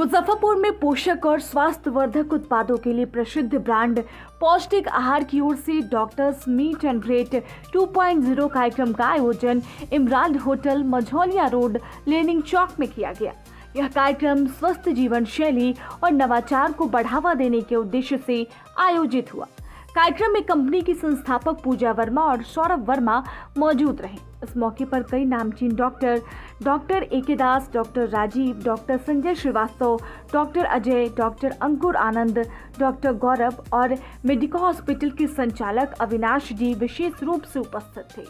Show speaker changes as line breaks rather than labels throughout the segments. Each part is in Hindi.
मुजफ्फरपुर में पोषक और स्वास्थ्यवर्धक उत्पादों के लिए प्रसिद्ध ब्रांड पौष्टिक आहार की ओर से डॉक्टर्स मीट एंड ग्रेट 2.0 कार्यक्रम का आयोजन इमराल्ड होटल मझौलिया रोड लेनिंग चौक में किया गया। यह कार्यक्रम स्वस्थ जीवन शैली और नवाचार को बढ़ावा देने के उद्देश्य से आयोजित हुआ। कार्यक्रम में कंपनी की संस्थापक पूजा वर्मा और सौरभ वर्मा मौजूद रहे। इस मौके पर कई नामचीन doctor A K. Das, doctor Rajeev, doctor Sanjay Srivastava, doctor Ajay, doctor Ankur Anand, doctor Gaurav और मेडिको हॉस्पिटल के संचालक अविनाश जी विशेष रूप से उपस्थित थे।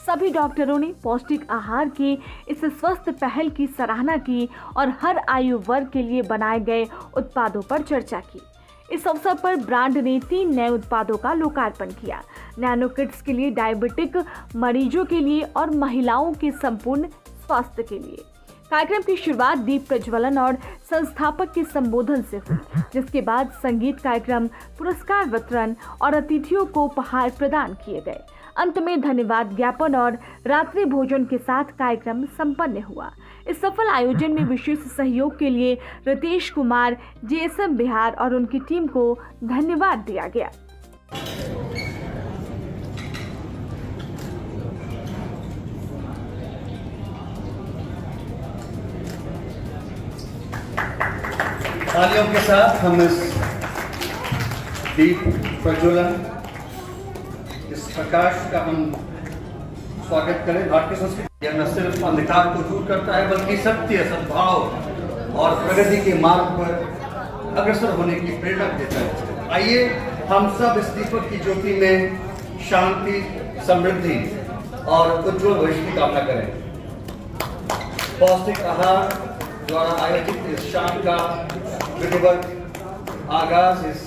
सभी डॉक्टरों ने पौष्टिक आहार के इस स्वस्थ पहल की सराहना की और हर आयु वर्ग के लिए बनाए गए उत्पादों पर चर्चा की। इस अवसर पर ब्रांड ने 3 नए उत्पादों का लोकार्पण किया। नैनो किड्स के लिए, डायबिटिक मरीजों के लिए और महिलाओं के संपूर्ण स्वास्थ्य के लिए। कार्यक्रम की शुरुआत दीप प्रज्वलन और संस्थापक के संबोधन से हुई, जिसके बाद संगीत कार्यक्रम, पुरस्कार वितरण और अतिथियों को उपहार प्रदान किए गए। अंत में धन्यवाद ज्ञापन और रात्रि भोजन के साथ कार्यक्रम संपन्न हुआ। इस सफल आयोजन में विशेष सहयोग के लिए रितेश कुमार, JSM बिहार और उनकी टीम को धन्यवाद दिया गया।
तालियों के साथ हम इस दीप प्रज्वलन, इस प्रकाश का हम स्वागत करें। भारतीय संस्कृति न सिर्फ अंधकार को दूर करता है, बल्कि सत्य, सद्भाव और प्रगति के मार्ग पर अग्रसर होने की प्रेरणा देता है। आइए हम सब इस दीपक की ज्योति में शांति, समृद्धि और उज्जवल भविष्य की कामना करें। पौष्टिक आहार द्वारा आयोजित इस शाम का विधिवत आगाज इस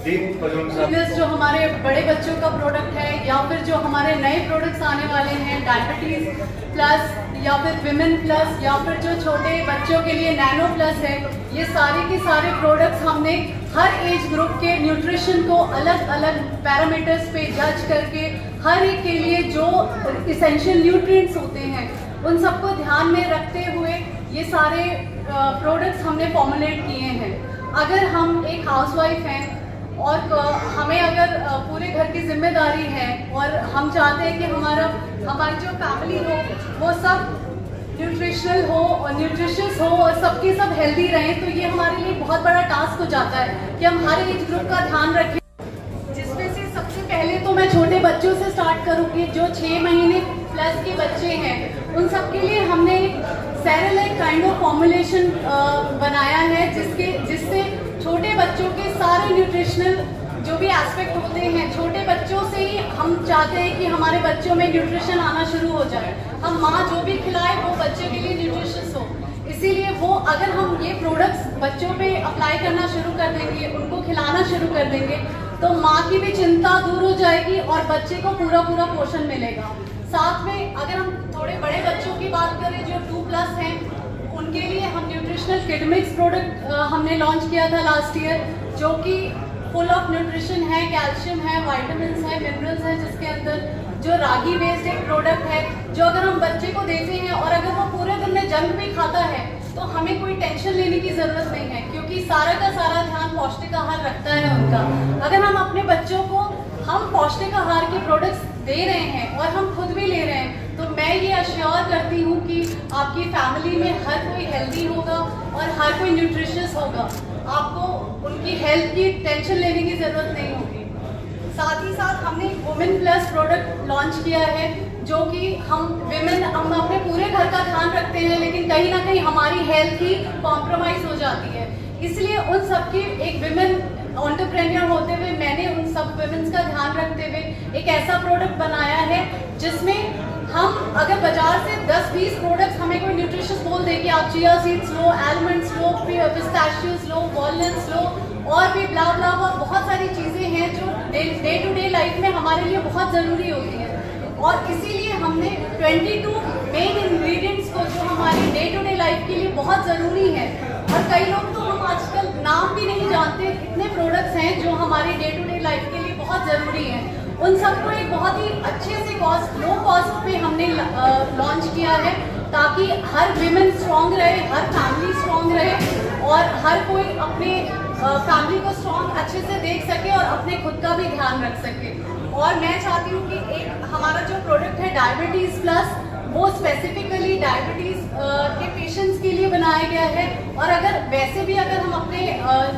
दीप प्रज्वलन
जो हमारे बड़े बच्चों का प्रोडक्ट है या फिर जो हमारे नए प्रोडक्ट्स आने वाले हैं, डायबिटीज प्लस या फिर विमेन प्लस या फिर जो छोटे बच्चों के लिए नैनो प्लस है, ये सारे के सारे प्रोडक्ट्स हमने हर एज ग्रुप के न्यूट्रिशन को अलग अलग पैरामीटर्स पे जज करके हर एक के लिए जो इसेंशियल न्यूट्रिएंट्स होते हैं उन सबको ध्यान में रखते हुए ये सारे प्रोडक्ट्स हमने फॉर्मुलेट किए हैं। अगर हम एक हाउसवाइफ हैं और हमें अगर पूरे घर की जिम्मेदारी है और हम चाहते हैं कि हमारी जो फैमिली हो वो सब न्यूट्रिशनल हो और न्यूट्रिशियस हो और सबके सब हेल्दी रहें, तो ये हमारे लिए बहुत बड़ा टास्क हो जाता है कि हम हर एज ग्रुप का ध्यान रखें। जिसमें से सबसे पहले तो मैं छोटे बच्चों से स्टार्ट करूँगी। जो 6 महीने प्लस के बच्चे हैं उन सबके लिए हमने सेरेलैक काइंड ऑफ फॉर्मुलेशन बनाया है, जिससे छोटे बच्चों के सारे न्यूट्रिशनल जो भी एस्पेक्ट होते हैं, छोटे बच्चों से ही हम चाहते हैं कि हमारे बच्चों में न्यूट्रिशन आना शुरू हो जाए। हम माँ जो भी खिलाए वो बच्चे के लिए न्यूट्रिशियस हो, इसीलिए वो अगर हम ये प्रोडक्ट्स बच्चों पे अप्लाई करना शुरू कर देंगे, उनको खिलाना शुरू कर देंगे, तो माँ की भी चिंता दूर हो जाएगी और बच्चे को पूरा पोषण मिलेगा। साथ में अगर हम थोड़े बड़े बच्चों की बात करें जो 2+ हैं, उनके लिए हम न्यूट्रिशनल किड मिक्स प्रोडक्ट हमने लॉन्च किया था लास्ट ईयर, जो कि फुल ऑफ न्यूट्रिशन है, कैल्शियम है, विटामिन्स है, मिनरल्स है, जिसके अंदर जो रागी बेस्ड एक प्रोडक्ट है जो अगर हम बच्चे को देते हैं और अगर वो पूरे दिन में जंक भी खाता है तो हमें कोई टेंशन लेने की जरूरत नहीं है, क्योंकि सारा का सारा ध्यान पौष्टिक आहार रखता है उनका। अगर हम अपने बच्चों को हम पौष्टिक आहार के प्रोडक्ट्स दे रहे हैं और हम खुद भी ले रहे हैं, तो मैं ये अश्योर करती हूँ कि आपकी फैमिली में हर कोई हेल्दी होगा और हर कोई न्यूट्रिशियस होगा। आपको उनकी हेल्थ की टेंशन लेने की जरूरत नहीं होगी। साथ ही साथ हमने वुमेन प्लस प्रोडक्ट लॉन्च किया है, जो कि हम अपने पूरे घर का ध्यान रखते हैं, लेकिन कहीं ना कहीं हमारी हेल्थ ही कॉम्प्रोमाइज हो जाती है। इसलिए उन सबकी एक विमेन एंटरप्रेन्योर होते हुए मैंने उन सब विमेन्स का ध्यान रखते हुए एक ऐसा प्रोडक्ट बनाया है जिसमें हम अगर बाजार से 10-20 प्रोडक्ट्स हमें कोई न्यूट्रिशियस बोल दे कि आप चिया सीड्स लो, आलमंड्स लो, पिस्ताशियोज लो, वॉलनट्स लो और भी ब्ला ब्ला और बहुत सारी चीज़ें हैं जो डे टू डे लाइफ में हमारे लिए बहुत ज़रूरी होती है, और इसीलिए हमने 22 मेन इंग्रेडिएंट्स को जो हमारी डे टू डे लाइफ के लिए बहुत ज़रूरी है, और कई लोग तो हम आजकल नाम भी नहीं जानते, इतने प्रोडक्ट्स हैं जो हमारी डे टू डे लाइफ के लिए बहुत ज़रूरी हैं, उन सबको एक बहुत ही अच्छे से लो कॉस्ट पे हमने लॉन्च किया है, ताकि हर विमेन स्ट्रॉन्ग रहे, हर फैमिली स्ट्रॉन्ग रहे और हर कोई अपने फैमिली को स्ट्रॉन्ग अच्छे से देख सके और अपने खुद का भी ध्यान रख सके। और मैं चाहती हूँ कि एक हमारा जो प्रोडक्ट है डायबिटीज़ प्लस, वो स्पेसिफिकली डायबिटीज़ के पेशेंट्स के लिए बनाया गया है। और अगर वैसे भी अगर हम अपने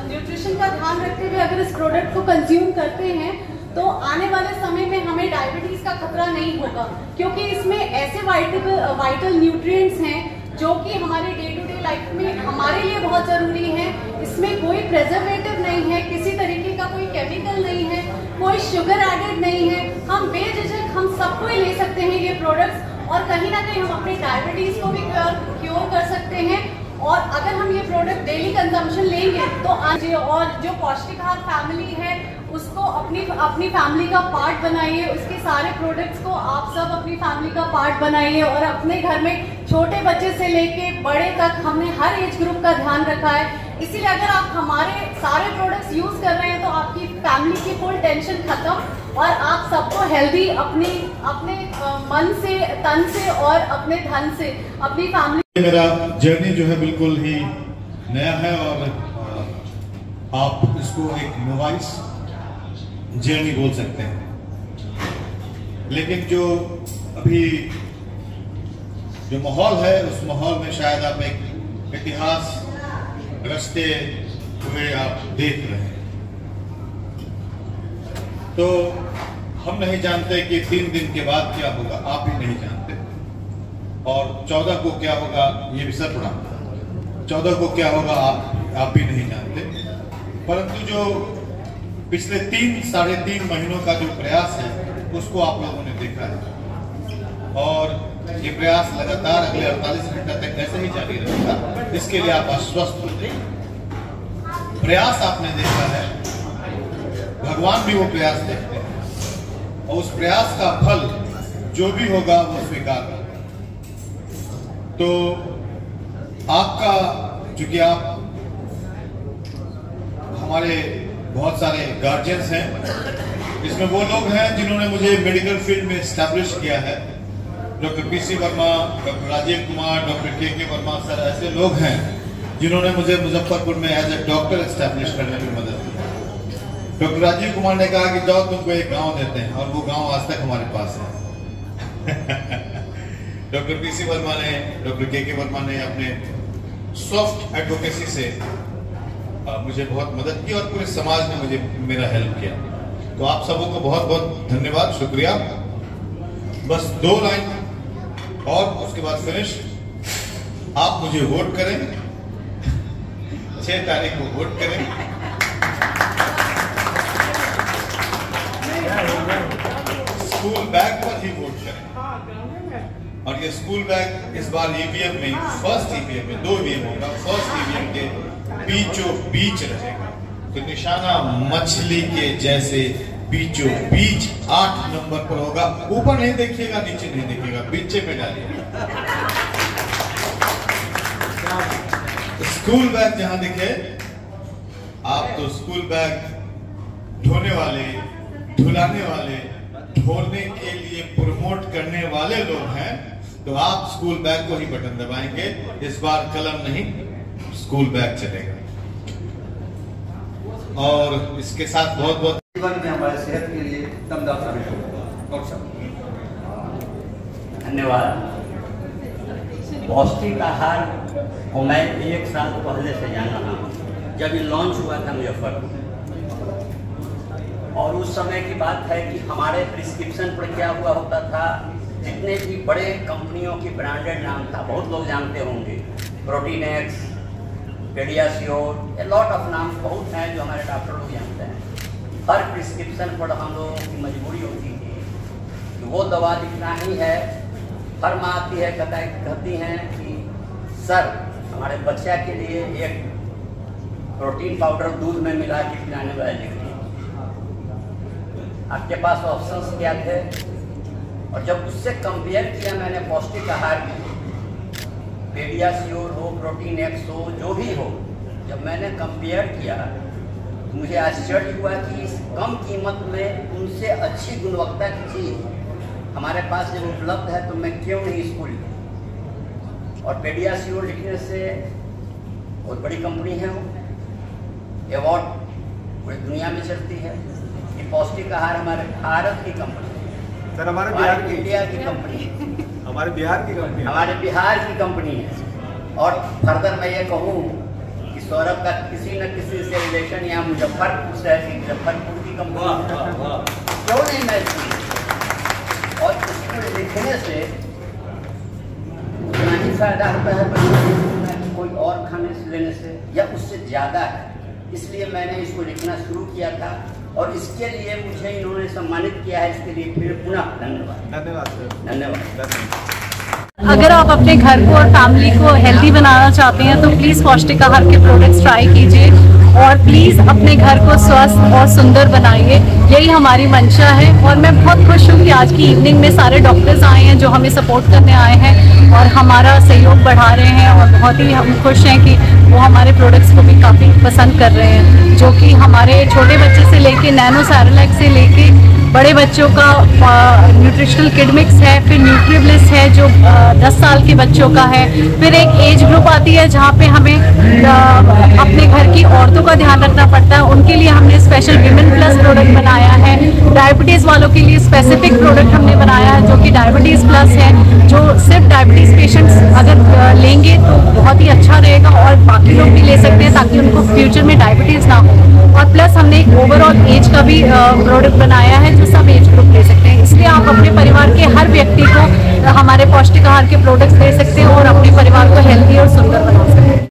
न्यूट्रिशन का ध्यान रखते हुए अगर इस प्रोडक्ट को कंज्यूम करते हैं तो आने वाले समय में हमें डायबिटीज़ का खतरा नहीं होगा, क्योंकि इसमें ऐसे वाइटल न्यूट्रिएंट्स हैं जो कि हमारे डे टू डे लाइफ में हमारे लिए बहुत ज़रूरी है। इसमें कोई प्रिजर्वेटिव नहीं है, किसी तरीके का कोई केमिकल नहीं है, कोई शुगर एडेड नहीं है। हम बेझिझक हम सबको ही ले सकते हैं ये प्रोडक्ट्स, और कहीं ना कहीं हम अपने डायबिटीज़ को भी क्योर कर सकते हैं। और अगर हम ये प्रोडक्ट डेली कंजम्पशन लेंगे तो और जो पौष्टिक आहार फैमिली है उसको अपनी फैमिली का पार्ट बनाइए। उसके सारे प्रोडक्ट्स को आप सब अपनी फैमिली का पार्ट बनाइए। और अपने घर में छोटे बच्चे से लेके बड़े तक हमने हर एज ग्रुप का ध्यान रखा है। इसीलिए अगर आप हमारे सारे प्रोडक्ट्स यूज कर रहे हैं तो आपकी फैमिली की फुल टेंशन खत्म, और आप सबको हेल्दी अपने मन से, तन से और अपने धन से अपनी फैमिली।
मेरा जर्नी जो है बिल्कुल ही नया है, और आप इसको एक नोवाइस जर्नी बोल सकते हैं। लेकिन जो अभी जो माहौल है उस माहौल में शायद आप एक इतिहास रचते हुए आप देख रहे हैं। तो हम नहीं जानते कि 3 दिन के बाद क्या होगा, आप भी नहीं जानते, और 14 को क्या होगा ये भी सब पड़ा, 14 को क्या होगा आप भी नहीं जानते। परंतु जो पिछले 3-3.5 महीनों का जो प्रयास है उसको आप लोगों ने देखा है, और ये प्रयास लगातार अगले 48 घंटे तक ऐसे ही जारी रहेगा। इसके लिए आप आश्वस्त हो जाइए। प्रयास आपने देखा है, भगवान भी वो प्रयास देखते हैं, और उस प्रयास का फल जो भी होगा वो स्वीकार होगा। तो आपका, चूंकि आप हमारे बहुत सारे गार्जियंस हैं, इसमें वो लोग हैं जिन्होंने मुझे मेडिकल फील्ड में एस्टैब्लिश किया है। Doctor PC Verma, doctor Rajiv Kumar, doctor K Verma sir, ऐसे लोग हैं जिन्होंने मुझे मुजफ्फरपुर में एज ए डॉक्टर एस्टैब्लिश करने में मदद की। डॉक्टर राजीव कुमार ने कहा कि जाओ तुमको एक गांव देते हैं, और वो गांव आज तक हमारे पास है। डॉक्टर पीसी वर्मा ने, डॉक्टर के वर्मा ने अपने सॉफ्ट एडवोकेसी से मुझे बहुत मदद की, और पूरे समाज ने मुझे मेरा हेल्प किया। तो आप सबों को बहुत बहुत धन्यवाद, शुक्रिया। बस 2 लाइन और उसके बाद फिनिश। आप मुझे वोट करें, 6 तारीख को वोट करें। स्कूल बैग पर ही वोट करें, और ये स्कूल बैग इस बार ईवीएम में, फर्स्ट ईवीएम में 2 ईवीएम होगा, फर्स्ट ईवीएम के बीचों बीच रहेगा। तो निशाना मछली के जैसे बीचों बीच 8 नंबर पर होगा। ऊपर नहीं देखिएगा, नीचे नहीं देखिएगा, बीचे पे डालिएगा। स्कूल बैग जहां दिखे, आप तो स्कूल बैग ढोने वाले, धुलाने वाले, ढोने के लिए प्रमोट करने वाले लोग हैं, तो आप स्कूल बैग को ही बटन दबाएंगे। इस बार कलम नहीं, स्कूल बैग चलेगा। और इसके साथ बहुत बहुत
जीवन में हमारे सेहत के लिए दमदार साबित होगा। डॉक्टर साहब
धन्यवाद। पौष्टिक आहार को मैं 1 साल पहले से जान रहा हूँ, जब ये लॉन्च हुआ था मुजफ्फरपुर। और उस समय की बात है कि हमारे प्रिस्क्रिप्शन पर क्या हुआ होता था, जितने भी बड़े कंपनियों की ब्रांडेड नाम था, बहुत लोग जानते होंगे, Protinex, PediaSure, a lot of नाम बहुत हैं जो हमारे डॉक्टर लोग जानते हैं। हर प्रिस्क्रिप्शन पर हम लोगों की मजबूरी होती थी कि वो दवा लिखना ही है। हर माँ आती है, कहती हैं कि सर हमारे बच्चा के लिए एक प्रोटीन पाउडर दूध में मिला के पिलाने वाला लिखिए। आपके पास ऑप्शंस क्या थे? और जब उससे कंपेयर किया मैंने पौष्टिक आहार में, पेडियाश्योर हो, प्रोटीन एक्स हो, जो भी हो, जब मैंने कंपेयर किया तो मुझे आश्चर्य हुआ कि इस कम कीमत में उनसे अच्छी गुणवत्ता की चीज़ हमारे पास जब उपलब्ध है तो मैं क्यों नहीं इसको लिखूं। और पेडियाश्योर लिखने से बहुत बड़ी कंपनी है, वो अवार्ड पूरी दुनिया में चलती है। ये पौष्टिक आहार हमारे भारत की कंपनी है
सर, हमारे बिहार की,
इंडिया की कंपनी है,
हमारे बिहार की कंपनी,
हमारे बिहार की कंपनी है। और फर्दर मैं ये कहूँ कि सौरभ का किसी न किसी से रिलेशन यहाँ मुजफ्फरपुर से है, कि मुजफ्फरपुर की कंपनी क्यों नहीं मैच, और इसको लिखने से उतना ही फायदा होता है कि कोई और खाने से लेने से, या उससे ज़्यादा है। इसलिए मैंने इसको लिखना शुरू किया था और इसके लिए मुझे इन्होंने सम्मानित किया है। इसके लिए फिर पुनः धन्यवाद।
धन्यवाद।
धन्यवाद।
अगर आप अपने घर को और फैमिली को हेल्दी बनाना चाहते हैं तो प्लीज़ पौष्टिक आहार के प्रोडक्ट्स ट्राई कीजिए और प्लीज़ अपने घर को स्वस्थ और सुंदर बनाइए, यही हमारी मंशा है। और मैं बहुत खुश हूँ कि आज की इवनिंग में सारे डॉक्टर्स आए हैं जो हमें सपोर्ट करने आए हैं और हमारा सहयोग बढ़ा रहे हैं, और बहुत ही हम खुश हैं कि वो हमारे प्रोडक्ट्स को भी काफ़ी पसंद कर रहे हैं, जो कि हमारे छोटे बच्चे से लेके नैनो सैरेलैक से लेके बड़े बच्चों का न्यूट्रिशनल किड मिक्स है, फिर न्यूट्रीब्लिस है जो 10 साल के बच्चों का है, फिर एक एज ग्रुप आती है जहाँ पे हमें अपने घर की औरतों का ध्यान रखना पड़ता है, उनके लिए हमने स्पेशल विमेन प्लस प्रोडक्ट बनाया है। डायबिटीज़ वालों के लिए स्पेसिफिक प्रोडक्ट हमने बनाया है जो कि डायबिटीज़ प्लस है, जो सिर्फ डायबिटीज़ पेशेंट्स अगर लेंगे तो बहुत ही अच्छा रहेगा और बाकी लोग भी ले सकते हैं ताकि उनको फ्यूचर में डायबिटीज़ ना हो। और प्लस हमने एक ओवरऑल एज का भी प्रोडक्ट बनाया है जो सब एज ग्रुप ले सकते हैं, इसलिए आप अपने परिवार के हर व्यक्ति को हमारे पौष्टिक आहार के प्रोडक्ट्स दे सकते हैं और अपने परिवार को हेल्दी और सुंदर बना सकते हैं।